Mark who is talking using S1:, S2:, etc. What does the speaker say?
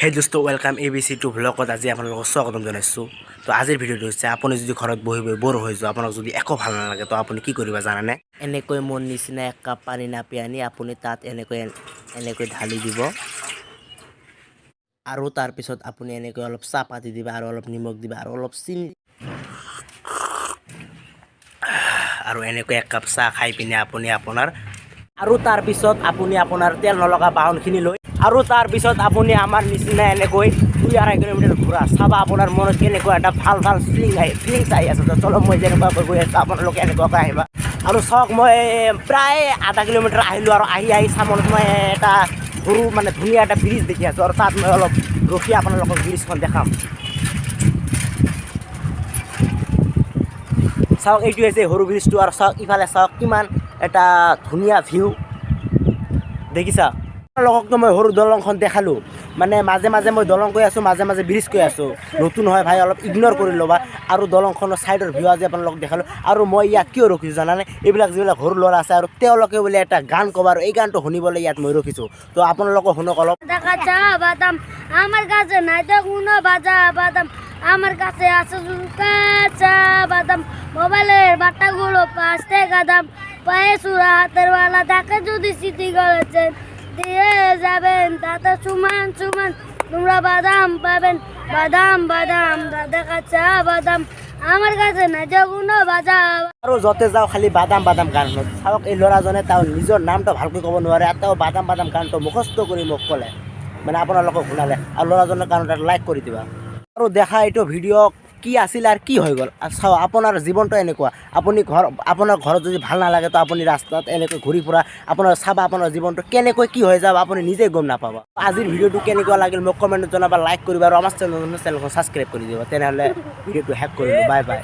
S1: Hey dosto, welcome ABC to vlogত আজি আপোনালোকক স্বাগতম জনাইছো। তো আজিৰ ভিডিঅ'টো হৈছে আপুনি যদি ঘৰত বহি বৰ হৈ যায়, আপোনাক যদি একো ভাল নালাগে তো আপুনি কি কৰিব জানানে? এনেকৈ মন নিচিনা এক কাপ পানী নাপি আনি আপুনি তাত এনেকৈ ঢালি দিব। আৰু তাৰ পিছত আপুনি এনেকৈ অলপ চাহপাতি দিবা আৰু অলপ নিমখ দিবা আৰু অলপ চিনি আৰু এনেকৈ এক কাপ চাহ খাই পিনে আপুনি আপোনাৰ আৰু তাৰ পিছত আপুনি আপোনাৰ তেল নলগা বাহনখিনি লৈ আৰু তাৰ পিছত আপুনি আমাৰ নিচিনা এনেকৈ 2-2.5 কিলোমিটাৰ ঘূৰা চাবা আপোনাৰ মনত কেনেকুৱা এটা ভাল ফিলিংছ আহি আছে। চলো মই যেনেকুৱাকৈ গৈ আছোঁ আপোনালোকে এনেকুৱাকৈ আহিবা আৰু চাওক মই প্ৰায় 0.5 কিলোমিটাৰ আহিলোঁ আৰু আহি চামনত মই এটা সৰু মানে ধুনীয়া এটা ব্ৰিজ দেখি আছোঁ আৰু তাত মই অলপ ৰখি আপোনালোকক ব্ৰিজখন দেখাম। চাওক এইটো হৈছে সৰু ব্ৰিজটো আৰু চাওক ইফালে চাওক কিমান এটা ধুনীয়া ভিউ দেখিছা। লগতো মই সৰু দলংখন দেখালোঁ, মানে মাজে মাজে মই দলং কৈ আছোঁ, মাজে মাজে ব্ৰিজ কৈ আছোঁ। নতুন হয় ভাই অলপ ইগন'ৰ কৰি ল'বা। আৰু দলংখনৰ ছাইডৰ ভিউ আজি আপোনালোকক দেখালোঁ। আৰু মই ইয়াত কিয় ৰখিছোঁ জানানে? এইবিলাক যিবিলাক সৰু ল'ৰা আছে আৰু তেওঁলোকে বোলে এটা গান ক'ব আৰু এই গানটো শুনিবলৈ ইয়াত মই রখিছোঁ। তো আপোনালোকক শুনক অলপ।
S2: বাদাম আমার কাছে নাই তো কোনো ভাজা বাদাম, আমার কাছে আছে কাঁচা বাদাম, মোবাইলের বাটাগুলো 5 টাকা দাম, পায়ে সুরা হাতের বেলা তাকে যদি স্মৃতি করেছেন দিয়ে যাবেন তাতে সমান সমান তোমরা বাদাম পাবেন। বাদাম বাদাম দাদা কাঁচা বাদাম আমার কাছে নাই তো কোনো ভাজা।
S1: আৰু য'তে যাওঁ খালি বাদাম গান শুনো। চাওক এই ল'ৰাজনে তেওঁৰ নিজৰ নামটো ভালকৈ ক'ব নোৱাৰে আৰু তেওঁ বাদাম গানটো মুখস্থ কৰি মোক ক'লে, মানে আপোনালোকক শুনালে। আৰু ল'ৰাজনৰ কাৰণত এটা লাইক কৰি দিবা আৰু দেখা এইটো ভিডিঅ' কি আছিল আৰু কি হৈ গ'ল। চাওক আপোনাৰ জীৱনটো এনেকুৱা, আপোনাৰ ঘৰত যদি ভাল নালাগে তো আপুনি ৰাস্তাত এনেকৈ ঘূৰি ফুৰা, আপোনাৰ চাবা আপোনাৰ জীৱনটো কেনেকৈ কি হৈ যাব আপুনি নিজেই গম নাপাব। আজিৰ ভিডিঅ'টো কেনেকুৱা লাগিল মোক কমেণ্টত জনাবা, লাইক কৰিবা আৰু আমাৰ চেনেলখন ছাবস্ক্ৰাইব কৰি দিবা। তেনেহ'লে ভিডিঅ'টো শেষ কৰিলোঁ, বাই বাই।